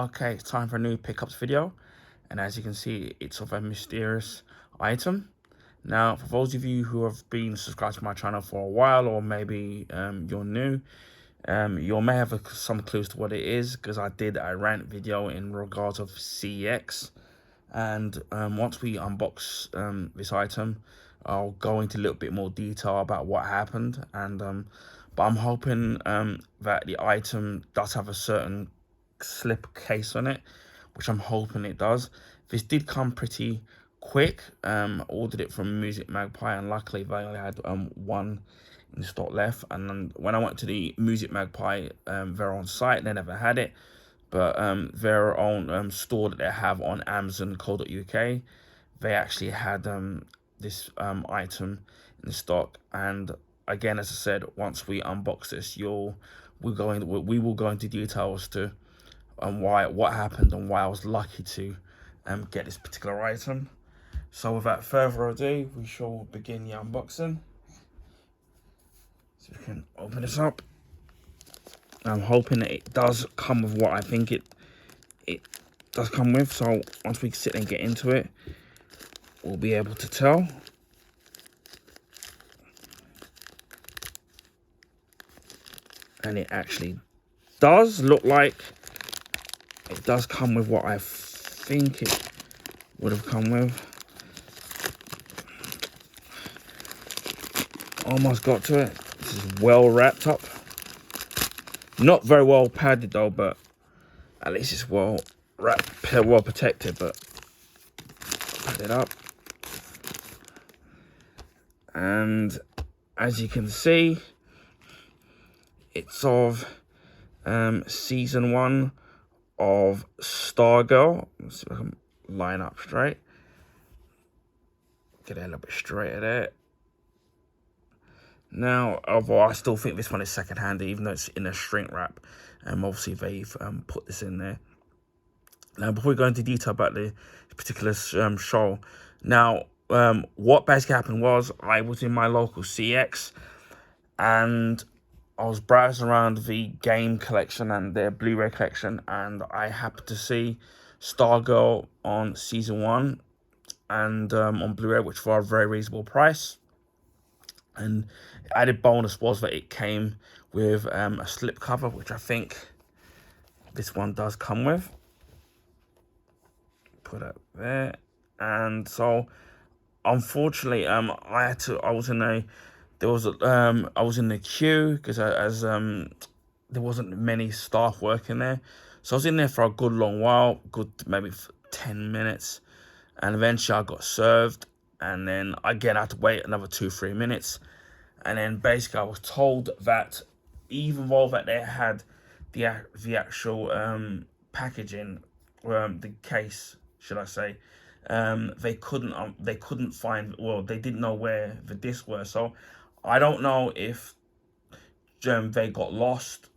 Okay, it's time for a new pickups video, and as you can see, it's of a mysterious item. Now, for those of you who have been subscribed to my channel for a while, or maybe you're new, you may have some clues to what it is, because I did a rant video in regards of CEX. And once we unbox this item, I'll go into a little bit more detail about what happened. And but I'm hoping that the item does have a certain slip case on it, which I'm hoping it does. This did come pretty quick. Ordered it from Music Magpie, and luckily they only had one in stock left. And then when I went to the Music Magpie, they're on site, they never had it. But their own store that they have on Amazon.co.uk, they actually had this item in stock. And again, as I said, once we unbox this, we will go into detail as to what happened and why I was lucky to get this particular item. So without further ado, we shall begin the unboxing. So we can open this up. I'm hoping that it does come with what I think it does come with. So once we sit and get into it, we'll be able to tell. And it actually does look like it does come with what I think it would have come with. Almost got to it. This is well wrapped up. Not very well padded though, but at least it's well wrapped, well protected, but padded up. And as you can see, it's of season 1 of Stargirl. Let's see if I can line up straight. Get it a little bit straighter there. Now, although I still think this one is second-hand, even though it's in a shrink wrap, obviously they've put this in there. Now, before we go into detail about the particular show, now, what basically happened was I was in my local CX, and I was browsing around the game collection and their Blu-ray collection, and I happened to see Stargirl on season 1 and on Blu-ray, which for a very reasonable price. And the added bonus was that it came with a slip cover, which I think this one does come with. Put it there. And so, unfortunately, I was in the queue because as there wasn't many staff working there, so I was in there for a good long while, maybe 10 minutes, and eventually I got served. And then again, I had to wait another 2-3 minutes. And then basically I was told that even though that they had the actual packaging, the case, should I say, they couldn't find, well, they didn't know where the discs were. So I don't know if they got lost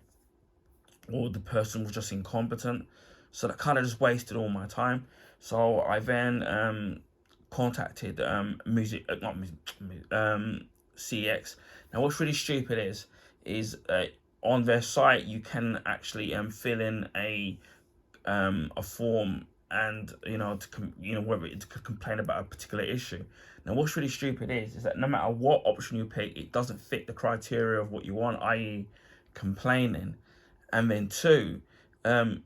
or the person was just incompetent. So that kind of just wasted all my time. So I then contacted CX. Now, what's really stupid is on their site you can actually fill in a form, and whether to complain about a particular issue. Now, what's really stupid is that no matter what option you pick, it doesn't fit the criteria of what you want, i.e., complaining. And then 2,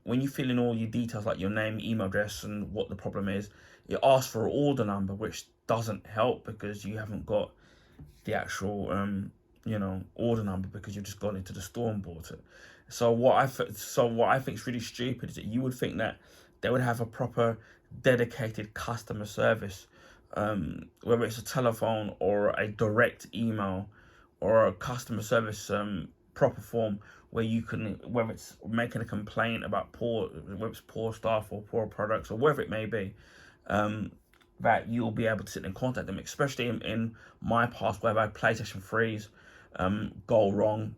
when you fill in all your details like your name, email address, and what the problem is, it asks for an order number, which doesn't help because you haven't got the actual order number, because you've just gone into the store and bought it. So what I think is really stupid is that you would think that they would have a proper dedicated customer service, whether it's a telephone or a direct email or a customer service proper form, where you can, whether it's making a complaint about whether it's poor staff or poor products or whatever it may be, that you'll be able to sit and contact them, especially in my past where I've had PlayStation 3s go wrong.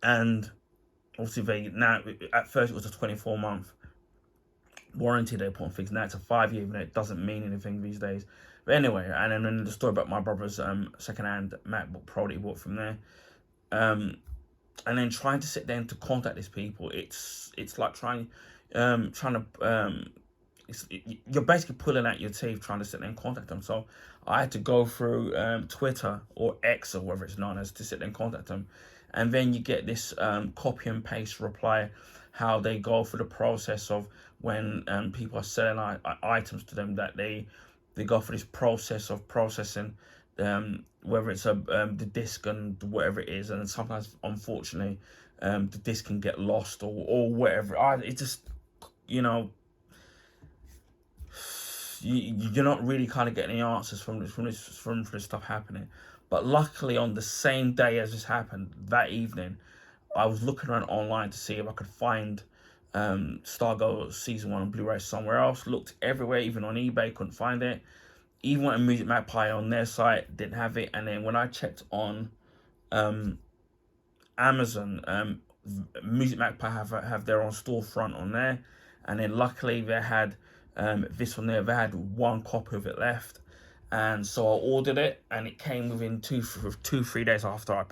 And obviously at first it was a 24-month warranty they put on things. Now it's a 5-year, even though it doesn't mean anything these days. But anyway, and then in the story about my brother's second-hand MacBook Pro that he bought from there, and then trying to sit there and to contact these people, it's like trying to you're basically pulling out your teeth trying to sit there and contact them. So I had to go through Twitter or X or whatever it's known as to sit there and contact them, and then you get this copy and paste reply, how they go through the process of when people are selling items to them, that they go through this process of processing, whether it's the disc and whatever it is, and sometimes unfortunately the disc can get lost or whatever. It just, you know, you're not really kind of getting the answers from this stuff happening. But luckily, on the same day as this happened, that evening, I was looking around online to see if I could find Stargirl season 1 on Blu-ray somewhere else. Looked everywhere, even on eBay, couldn't find it. Even went to Music Magpie on their site, didn't have it. And then when I checked on Amazon, Music Magpie have their own storefront on there, and then luckily they had this one there. They had one copy of it left, and so I ordered it, and it came within 3 days after I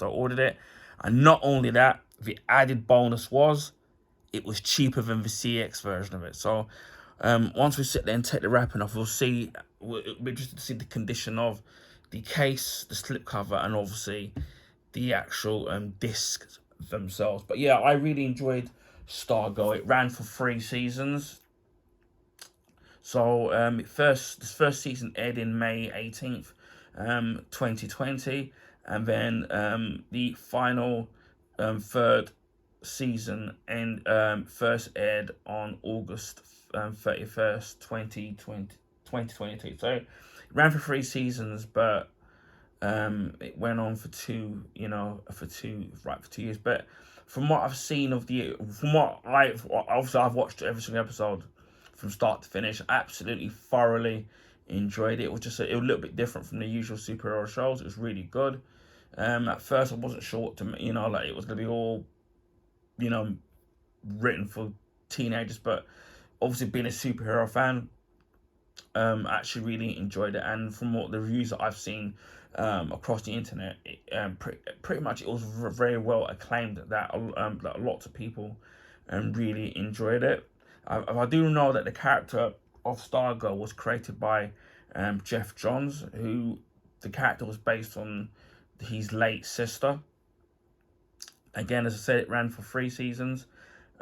ordered it. And not only that, the added bonus was it was cheaper than the CX version of it. So once we sit there and take the wrapping off, we're interested to see the condition of the case, the slipcover, and obviously the actual discs themselves. But yeah, I really enjoyed Stargirl. It ran for 3 seasons. So this first season aired in May 18th, 2020, and then the final third season first aired on August 31st, 2022. So it ran for 3 seasons, but it went on for 2 years. But from what I've seen I've watched every single episode from start to finish. Absolutely thoroughly enjoyed it. It was just a little bit different from the usual superhero shows. It was really good. At first I wasn't sure what to, like it was gonna be all, written for teenagers, but obviously being a superhero fan, I actually really enjoyed it. And from what the reviews that I've seen across the internet, pretty much it was very well acclaimed, that lots of people really enjoyed it. I do know that the character of Stargirl was created by Jeff Johns, who the character was based on his late sister. Again, as I said, it ran for 3 seasons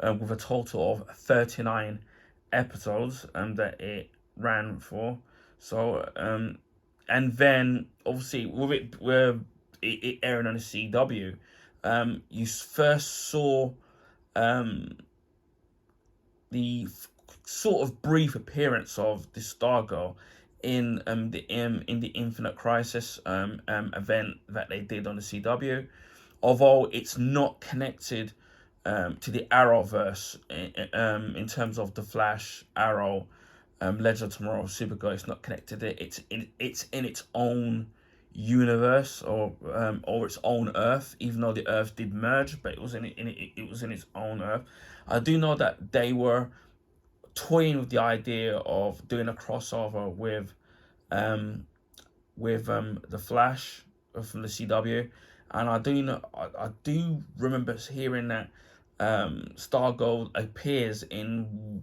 with a total of 39 episodes that it ran for. So, and then obviously with it airing on the CW, you first saw the sort of brief appearance of the Stargirl in the Infinite Crisis event that they did on the CW. Although it's not connected to the Arrowverse in terms of the Flash, Arrow, Legend of Tomorrow, Supergirl, it's not connected. It's in its own universe or its own Earth. Even though the Earth did merge, but it was in its own Earth. I do know that they were toying with the idea of doing a crossover with the Flash from the CW, and I do remember hearing that Stargirl appears in,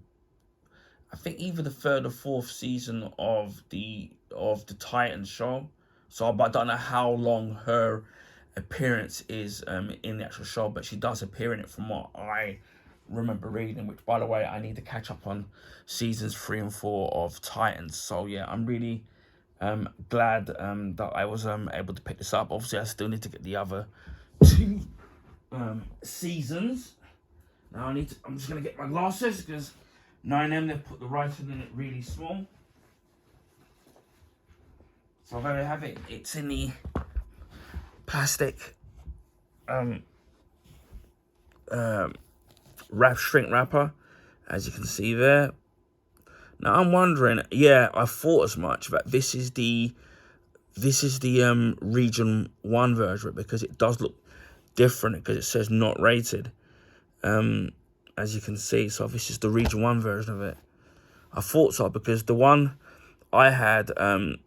I think, either the 3rd or 4th season of the Titans show. So, but I don't know how long her appearance is in the actual show, but she does appear in it from what I remember reading. Which, by the way, I need to catch up on seasons 3 and 4 of Titans. So yeah, I'm really glad that I was able to pick this up. Obviously, I still need to get the other 2 seasons. Now I'm just gonna get my glasses because 9M, they've put the writing in it really small. So there we have it. It's in the plastic shrink wrapper, as you can see there. Now I'm wondering, yeah, I thought as much, that this is the region 1 version, because it does look different, because it says not rated, as you can see. So this is the region 1 version of it. I thought so, because the one I had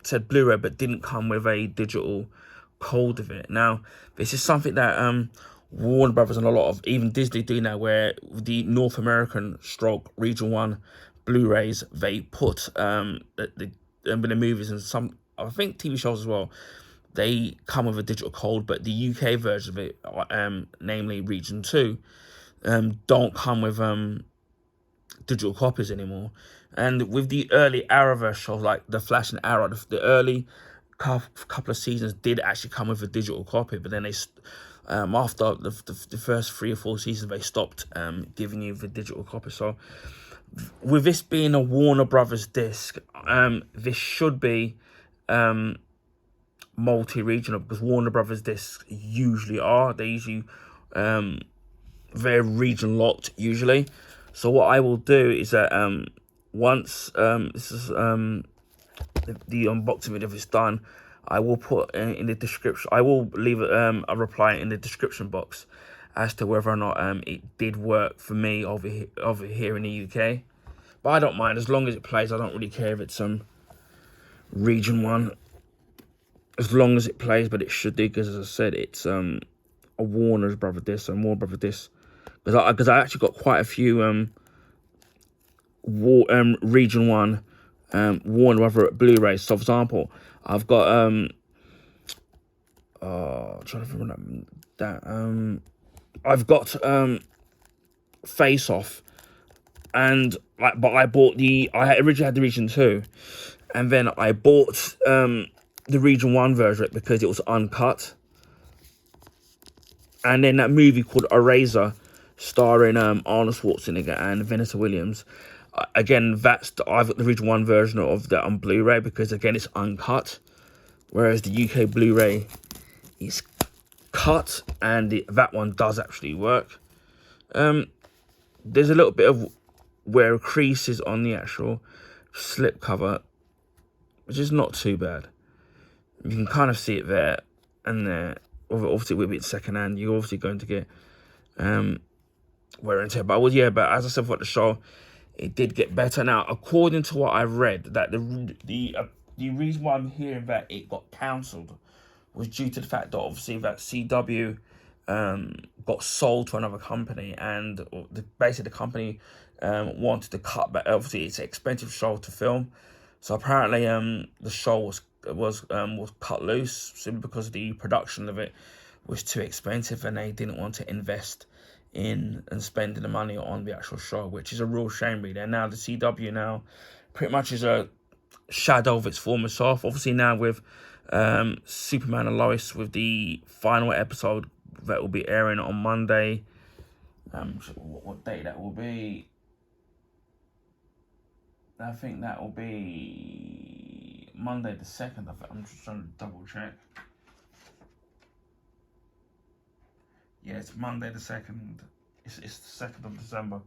said Blu-ray but didn't come with a digital code of it. Now this is something that Warner Brothers and a lot of even Disney do now, where the North American stroke Region 1 Blu-rays, they put the movies and some, I think, TV shows as well, they come with a digital code, but the UK version of it, namely Region 2, don't come with digital copies anymore. And with the early Arrowverse shows like The Flash and Arrow, the early couple of seasons did actually come with a digital copy, but then they after the first 3 or 4 seasons they stopped giving you the digital copy. So with this being a Warner Brothers disc, this should be multi-regional, because Warner Brothers discs usually are. They usually very region locked usually. So what I will do is that once this is the unboxing video is done, I will put in the description, I will leave a reply in the description box as to whether or not it did work for me over here in the UK. But I don't mind, as long as it plays. I don't really care if it's Region 1, as long as it plays. But it should do, because as I said, it's a Warner Brother disc, so Warner Brother disc. Because I actually got quite a few Region 1 Warner Brother Blu-rays. So for example, I've got I'm trying to remember that I've got Face Off, and but I bought I originally had the Region 2, and then I bought the Region 1 version because it was uncut. And then that movie called Eraser, starring Arnold Schwarzenegger and Vanessa Williams. Again, I've got the Region 1 version of that on Blu-ray, because again it's uncut, whereas the UK Blu-ray is cut, and that one does actually work. There's a little bit of wear creases on the actual slip cover, which is not too bad. You can kind of see it there and there. Obviously, with it second hand, you're obviously going to get wear and tear. But but as I said for the show, it did get better. Now, according to what I've read, that the reason why I'm hearing that it got cancelled was due to the fact that obviously that CW got sold to another company, and basically the company wanted to cut back. Obviously, it's an expensive show to film, so apparently the show was cut loose simply because the production of it was too expensive, and they didn't want to invest in and spending the money on the actual show, which is a real shame really. And now the CW now pretty much is a shadow of its former self. Obviously now with Superman and Lois, with the final episode that will be airing on Monday. What date that will be? I think that will be Monday the 2nd. I'm just trying to double check. Yeah, it's Monday the 2nd. It's the 2nd of December.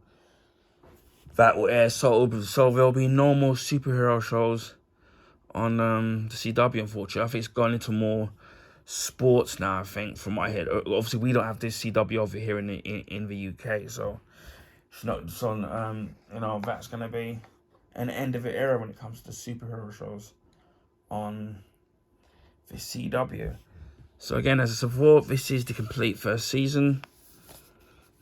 That will air. So there'll be no more superhero shows on the CW, unfortunately. I think it's gone into more sports now, I think, from my head. Obviously, we don't have this CW over here in the UK, so it's not. So that's gonna be an end of an era when it comes to superhero shows on the CW. So again, as I said before, this is the complete first season.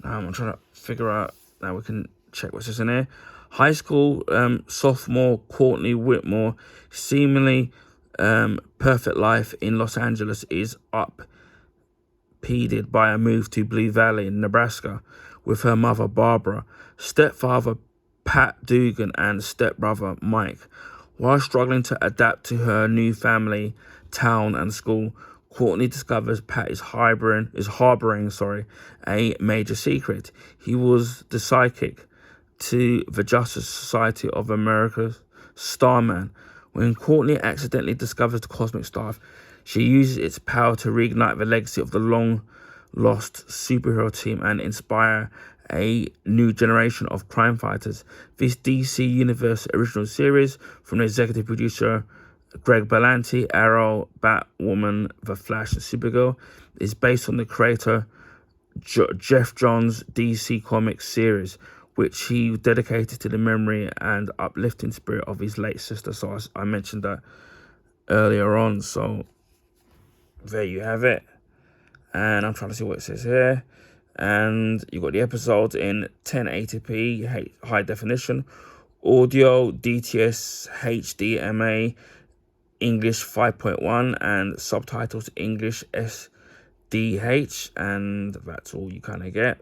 Now I'm trying to figure out. Now we can check what's in here. High school sophomore Courtney Whitmore, seemingly perfect life in Los Angeles, is upended by a move to Blue Valley in Nebraska with her mother Barbara, stepfather Pat Dugan, and stepbrother Mike. While struggling to adapt to her new family, town, and school, Courtney discovers Pat is harboring a major secret. He was the psychic to the Justice Society of America's Starman. When Courtney accidentally discovers the cosmic star, she uses its power to reignite the legacy of the long-lost superhero team and inspire a new generation of crime fighters. This DC Universe original series from the executive producer Greg Berlanti, Arrow, Batwoman, The Flash, and Supergirl, is based on the creator Jeff Johns' DC Comics series, which he dedicated to the memory and uplifting spirit of his late sister. So I mentioned that earlier on. So there you have it. And I'm trying to see what it says here. And you got the episodes in 1080p high definition, audio DTS HDMA English 5.1, and subtitles English SDH, and that's all you kind of get.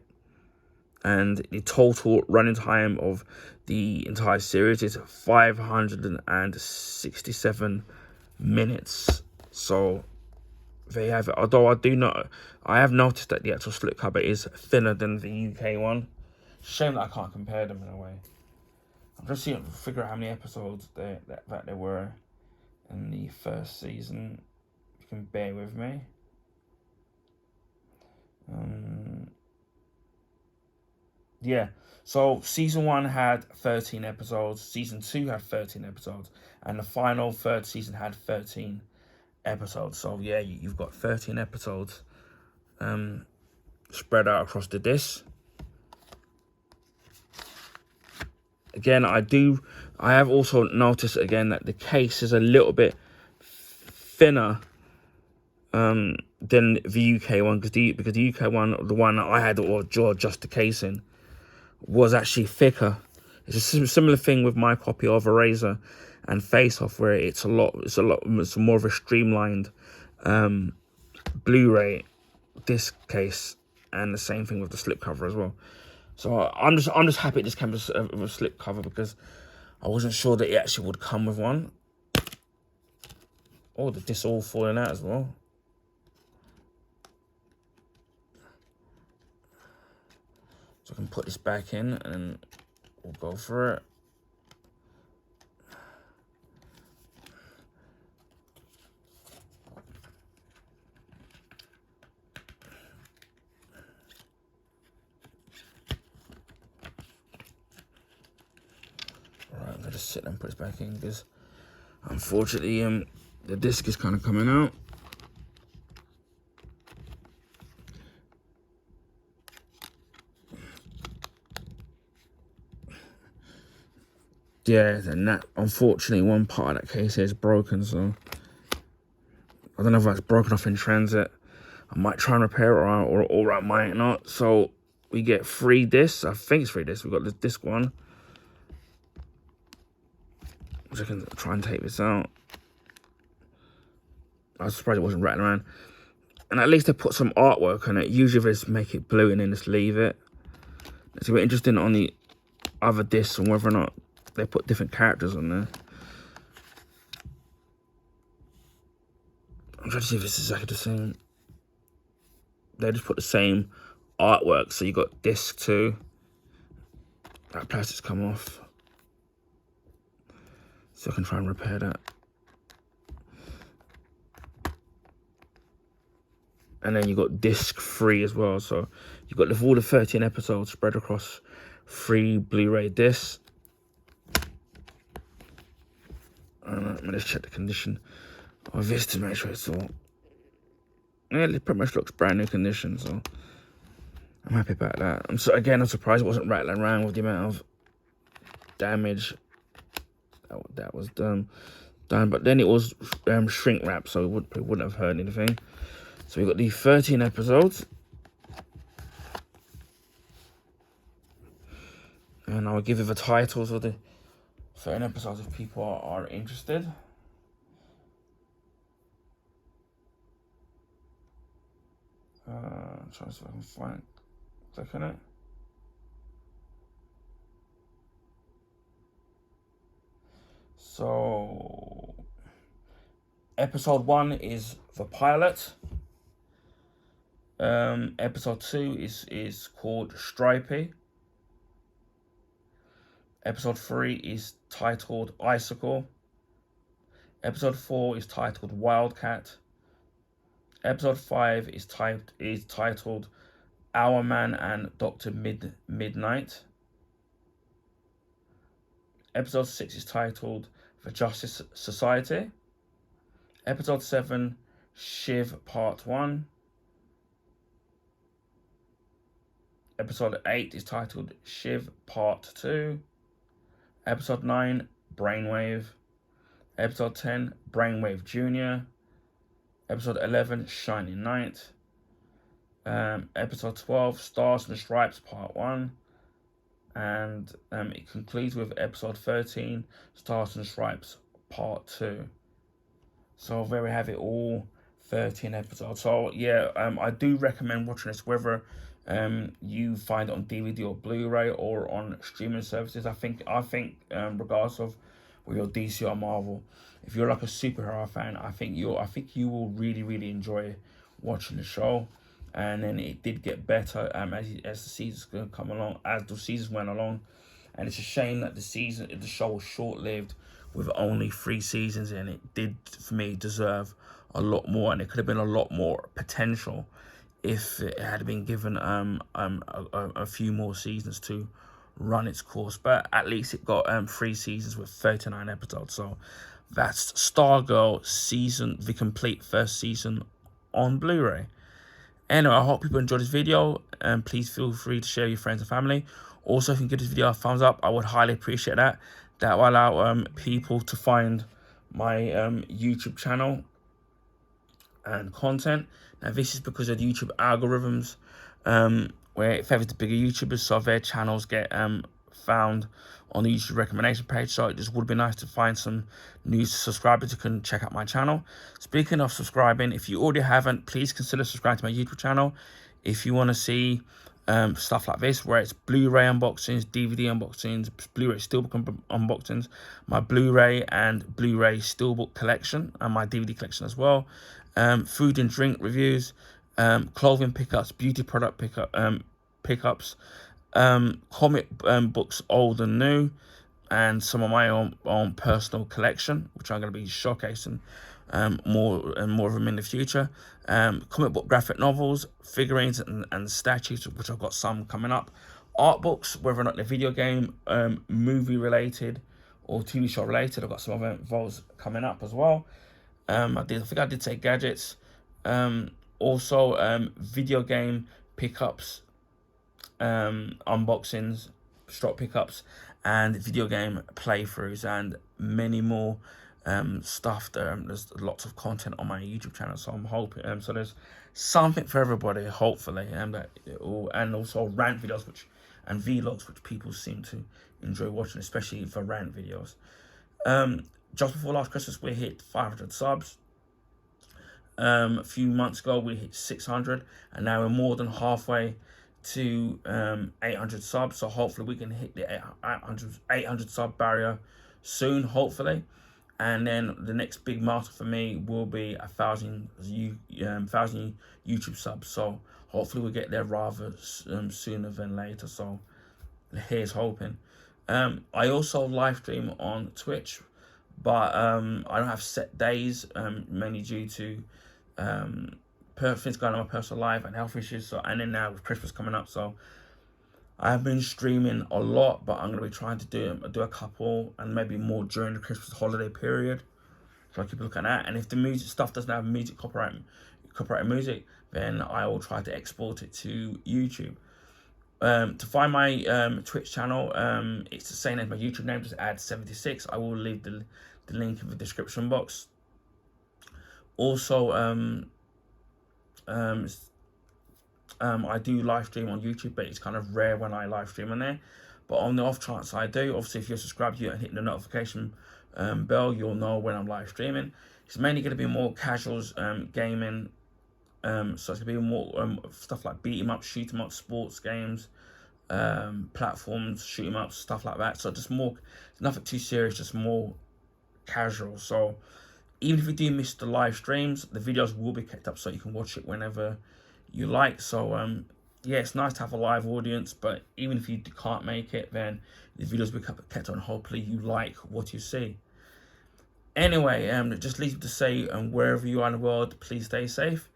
And the total running time of the entire series is 567 minutes. So there you have it. Although I have noticed that the actual slipcover is thinner than the UK one. Shame that I can't compare them in a way. I'm just seeing figure out how many episodes that there were in the first season. You can bear with me. Yeah, so season 1 had 13 episodes, season 2 had 13 episodes, and the final third season had 13 episodes. So yeah, you've got 13 episodes spread out across the disc. Again, I have also noticed again that the case is a little bit thinner than the UK one, because the UK one, the one that I had, or just the casing, was actually thicker. It's a similar thing with my copy of Eraser and Face Off, where it's more of a streamlined Blu-ray disc case, and the same thing with the slipcover as well. So I'm just happy this came with a slipcover, because I wasn't sure that it actually would come with one. Oh, the disc all falling out as well. So I can put this back in and then we'll go for it. Alright, I'm gonna just sit and put this back in, because unfortunately the disc is kind of coming out. Yeah, and that, unfortunately, one part of that case is broken, so I don't know if that's broken off in transit. I might try and repair it, or I might not. So we get 3 discs. I think it's 3 discs. We've got the disc 1. So I can try and take this out. I was surprised it wasn't rattling around. And at least they put some artwork on it. Usually they just make it blue and then just leave it. It's a bit interesting on the other discs and whether or not they put different characters on there. I'm trying to see if this is exactly the same. They just put the same artwork. So you got disc 2. That plastic's come off. So I can try and repair that. And then you got disc 3 as well. So you got all the 13 episodes spread across 3 Blu-ray discs. Let me just check the condition of this to make sure it's all. Yeah, it pretty much looks brand new condition, so I'm happy about that. I'm surprised it wasn't rattling around with the amount of damage that was done. But then it was shrink wrap, so it wouldn't have hurt anything. So we got the 13 episodes, and I'll give you the titles of the 13 episodes if people are interested. Try to see if I can click on it. So, episode 1 is the pilot. Episode 2 is called Stripey. Episode 3 is titled Icicle. Episode 4 is titled Wildcat. Episode 5 is titled Our Man and Dr. Midnight. Episode 6 is titled The Justice Society. Episode 7, Shiv Part 1. Episode 8 is titled Shiv Part 2. Episode 9, Brainwave. Episode 10, Brainwave Jr. Episode 11, Shining Knight. Episode 12, Stars and Stripes Part 1. And it concludes with episode 13, Stars and Stripes Part 2. So there we have it all, 13 episodes. So yeah, I do recommend watching this, whether you find it on DVD or Blu-ray or on streaming services. I think regardless of whether you're DC or Marvel, if you're like a superhero fan, I think you will really enjoy watching the show. And then it did get better as the seasons come along, as the seasons went along. And it's a shame that the show was short-lived with only 3 seasons, and it did, for me, deserve a lot more, and it could have been a lot more potential if it had been given a few more seasons to run its course. But at least it got 3 seasons with 39 episodes. So that's Stargirl the complete first season on Blu-ray. Anyway, I hope people enjoyed this video, and please feel free to share with your friends and family. Also, if you can give this video a thumbs up, I would highly appreciate that. That will allow people to find my YouTube channel and content. Now, this is because of the YouTube algorithms, where it favors the bigger YouTubers, so their channels get found on the YouTube recommendation page. So it just would be nice to find some new subscribers who can check out my channel. Speaking of subscribing, if you already haven't, please consider subscribing to my YouTube channel. If you want to see stuff like this, where it's Blu-ray unboxings, DVD unboxings, Blu-ray steelbook unboxings, my Blu-ray and Blu-ray steelbook collection, and my DVD collection as well, food and drink reviews, clothing pickups, beauty product pickups, comic books old and new, and some of my own personal collection, which I'm going to be showcasing more of them in the future. Comic book graphic novels, figurines and statues, which I've got some coming up. Art books, whether or not they're video game, movie related or TV show related, I've got some of those coming up as well. I think I did say gadgets. Also video game pickups, unboxings, stock pickups, and video game playthroughs, and many more stuff there. There's lots of content on my YouTube channel, so I'm hoping so there's something for everybody, hopefully, and also rant videos and vlogs, which people seem to enjoy watching, especially for rant videos. Just before last Christmas, we hit 500 subs. A few months ago, we hit 600, and now we're more than halfway to 800 subs. So hopefully we can hit the 800 sub barrier soon, hopefully. And then the next big milestone for me will be 1,000 YouTube subs. So hopefully we'll get there rather sooner than later. So here's hoping. I also live stream on Twitch, but I don't have set days, mainly due to things going on in my personal life and health issues. So, and then now with Christmas coming up, so I have been streaming a lot, but I'm going to be trying to do a couple and maybe more during the Christmas holiday period. So I keep looking at that. And if the music stuff doesn't have music copyright music, then I will try to export it to YouTube. To find my Twitch channel, it's the same as my YouTube name, just add 76. I will leave the link in the description box. Also, I do live stream on YouTube, but it's kind of rare when I live stream on there. But on the off chance I do, obviously if you're subscribed to it and hitting the notification bell, you'll know when I'm live streaming. It's mainly going to be more casuals, gaming. So it's going to be more stuff like beat 'em up, shoot 'em up, sports games, platforms, shoot 'em up, stuff like that. So just more, nothing too serious, just more casual. So even if you do miss the live streams, the videos will be kept up so you can watch it whenever you like. So yeah, it's nice to have a live audience, but even if you can't make it, then the videos will be kept on. Hopefully you like what you see. Anyway, it just leaves me to say, wherever you are in the world, please stay safe.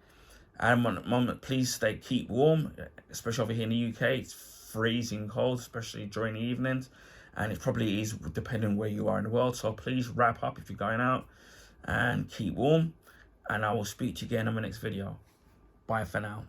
And at the moment, please keep warm, especially over here in the UK. It's freezing cold, especially during the evenings, and it probably is depending on where you are in the world. So please wrap up if you're going out, and keep warm, and I will speak to you again in my next video. Bye for now.